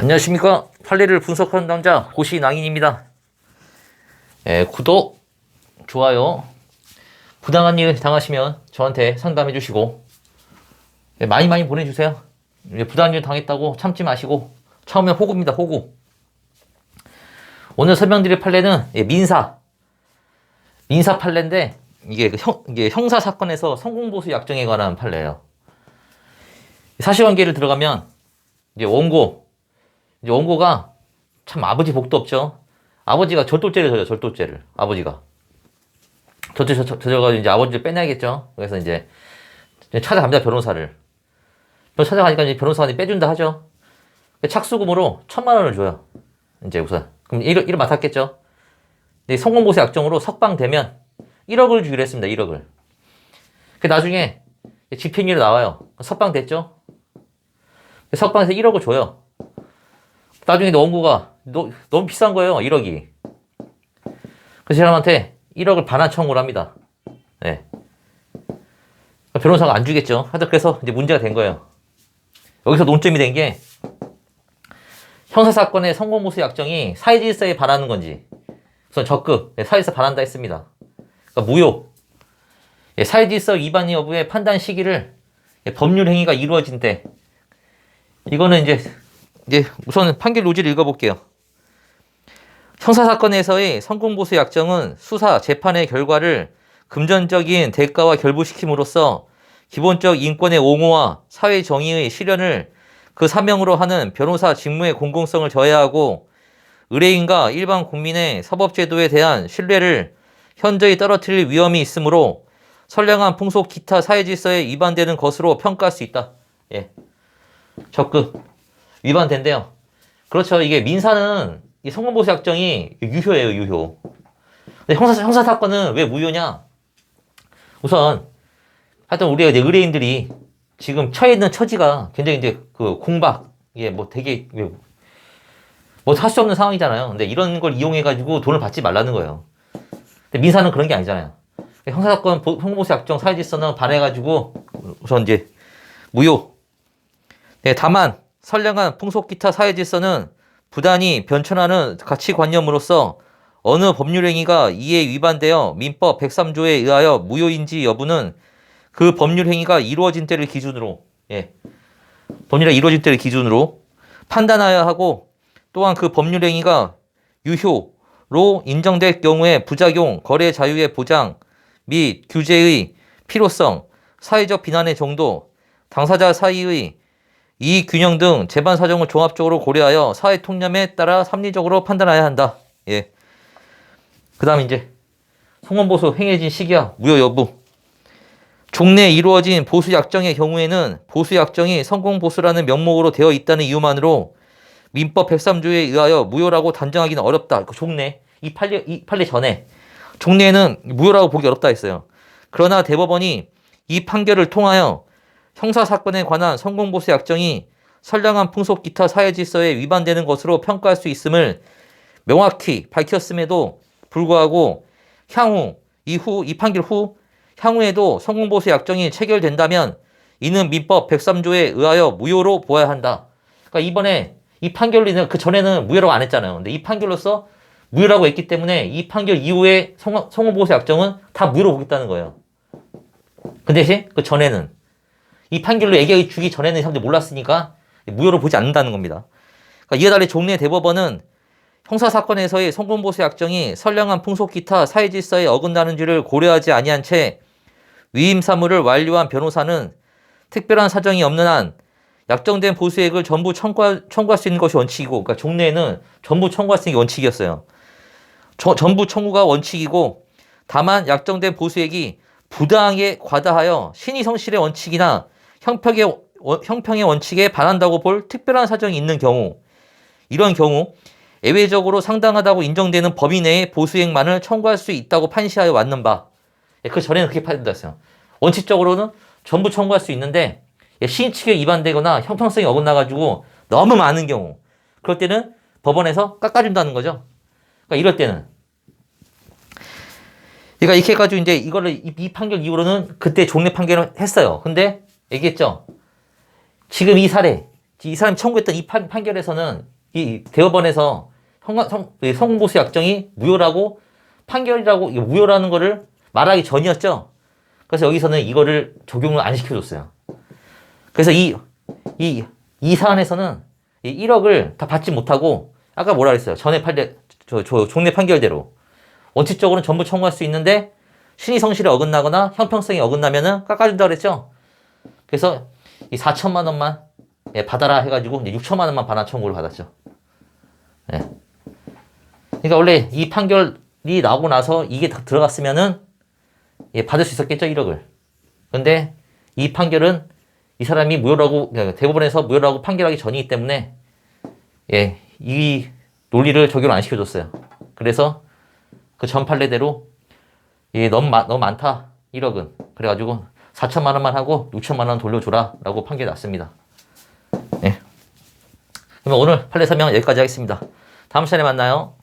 안녕하십니까. 판례를 분석하는 남자 고시낭인입니다. 구독, 좋아요, 부당한 일 당하시면 저한테 상담해 주시고 많이 보내주세요. 부당한 일 당했다고 참지 마시고 처음엔 호구입니다. 호구. 오늘 설명드릴 판례는 민사 판례인데 이게 형사 사건에서 성공보수 약정에 관한 판례예요. 사실관계를 들어가면 원고가 참 아버지 복도 없죠. 아버지가 절도죄를 져요. 절도죄를 아버지가 저져가지고 이제 아버지를 빼내야겠죠. 그래서 이제 찾아갑니다. 변호사를. 찾아가니까 이제 변호사가 빼준다 하죠. 착수금으로 1,000,000원을 줘요. 이제 우선 그럼 1을 맡았겠죠. 성공보수 약정으로 석방되면 1억을 주기로 했습니다. 1억을. 나중에 집행유예 나와요. 석방됐죠. 석방해서 1억을 줘요. 나중에 원고가 너무 비싼 거예요. 1억이. 그래서 사람한테 1억을 반환 청구를 합니다. 네. 변호사가 안 주겠죠. 하여튼 그래서 이제 문제가 된 거예요. 여기서 논점이 된 게 형사사건의 성공보수 약정이 사회질서에 반하는 건지 우선 적극 사회질서 반한다 했습니다. 그러니까 무효. 사회질서 위반 여부의 판단 시기를 법률 행위가 이루어진 때 이거는 이제 우선 판결 노지를 읽어볼게요. 형사사건에서의 성공보수 약정은 수사, 재판의 결과를 금전적인 대가와 결부시킴으로써 기본적 인권의 옹호와 사회 정의의 실현을 그 사명으로 하는 변호사 직무의 공공성을 저해하고 의뢰인과 일반 국민의 사법제도에 대한 신뢰를 현저히 떨어뜨릴 위험이 있으므로 선량한 풍속 기타 사회질서에 위반되는 것으로 평가할 수 있다. 적극 위반된대요. 그렇죠. 이게 민사는 이 성공보수 약정이 유효예요. 유효. 근데 형사 사건은 왜 무효냐? 우선 하여튼 우리가 이제 의뢰인들이 지금 처해 있는 처지가 굉장히 이제 공박 되게 할 수 없는 상황이잖아요. 근데 이런 걸 이용해 가지고 돈을 받지 말라는 거예요. 근데 민사는 그런 게 아니잖아요. 형사 사건 성공보수 약정 사회질서는 반해 가지고 우선 이제 무효. 다만 선량한 풍속 기타 사회질서는 부단히 변천하는 가치관념으로서 어느 법률행위가 이에 위반되어 민법 103조에 의하여 무효인지 여부는 그 법률행위가 이루어진 때를 기준으로 법률이 이루어진 때를 기준으로 판단하여야 하고 또한 그 법률행위가 유효로 인정될 경우에 부작용, 거래 자유의 보장 및 규제의 필요성, 사회적 비난의 정도, 당사자 사이의 이익 균형 등 재반 사정을 종합적으로 고려하여 사회 통념에 따라 합리적으로 판단해야 한다. 그 다음 이제 성공보수 행해진 시기와 무효 여부. 종래에 이루어진 보수 약정의 경우에는 보수 약정이 성공보수라는 명목으로 되어 있다는 이유만으로 민법 103조에 의하여 무효라고 단정하기는 어렵다. 종래 이 판례 전에 종래에는 무효라고 보기 어렵다 했어요. 그러나 대법원이 이 판결을 통하여 형사사건에 관한 성공보수 약정이 선량한 풍속 기타 사회질서에 위반되는 것으로 평가할 수 있음을 명확히 밝혔음에도 불구하고 이 판결 후 향후에도 성공보수 약정이 체결된다면 이는 민법 103조에 의하여 무효로 보아야 한다. 그러니까 이번에 이 판결로 인해 그 전에는 무효라고 안 했잖아요. 근데 이 판결로서 무효라고 했기 때문에 이 판결 이후에 성공보수 약정은 다 무효로 보겠다는 거예요. 그 대신 그 전에는 이 판결로 얘기 주기 전에는 사람들이 몰랐으니까 무효로 보지 않는다는 겁니다. 그러니까 이에 달리 종래 대법원은 형사사건에서의 성공보수 약정이 선량한 풍속 기타 사회질서에 어긋나는지를 고려하지 아니한 채 위임 사무를 완료한 변호사는 특별한 사정이 없는 한 약정된 보수액을 전부 청구할 수 있는 것이 원칙이고, 그러니까 종래에는 전부 청구할 수 있는 게 원칙이었어요. 전부 청구가 원칙이고, 다만 약정된 보수액이 부당하게 과다하여 신의 성실의 원칙이나 형평의 원칙에 반한다고 볼 특별한 사정이 있는 경우, 이런 경우 예외적으로 상당하다고 인정되는 범위 내의 보수액만을 청구할 수 있다고 판시하여 왔는 바. 그 전에는 그렇게 판단했어요. 원칙적으로는 전부 청구할 수 있는데 시인칙에 위반되거나 형평성이 어긋나가지고 너무 많은 경우, 그럴 때는 법원에서 깎아준다는 거죠. 그러니까 이럴 때는. 그러니까 이렇게 해가지고 이제 이거를 이 판결 이후로는 그때 종래 판결을 했어요. 근데 얘기했죠. 지금 이 사례, 이 사람이 청구했던 이 판결에서는 이 대법원에서 성공보수 약정이 무효라고 판결이라고 이거 무효라는 거를 말하기 전이었죠. 그래서 여기서는 이거를 적용을 안 시켜줬어요. 그래서 이 사안에서는 이 1억을 다 받지 못하고 아까 뭐라 그랬어요? 종래 판결대로 원칙적으로는 전부 청구할 수 있는데 신의 성실에 어긋나거나 형평성에 어긋나면은 깎아준다 그랬죠. 그래서 이 4천만 원만 받아라 해가지고 이제 6천만 원만 반환 청구를 받았죠. 예. 그러니까 원래 이 판결이 나오고 나서 이게 다 들어갔으면은 받을 수 있었겠죠, 1억을. 근데 이 판결은 이 사람이 무효라고 대법원에서 무효라고 판결하기 전이기 때문에 이 논리를 적용 안 시켜줬어요. 그래서 그 전 판례대로 너무 많다 1억은 그래가지고 4천만 원만 하고 6천만 원 돌려줘라라고 판결이 났습니다. 네. 그러면 오늘 판례 설명 여기까지 하겠습니다. 다음 시간에 만나요.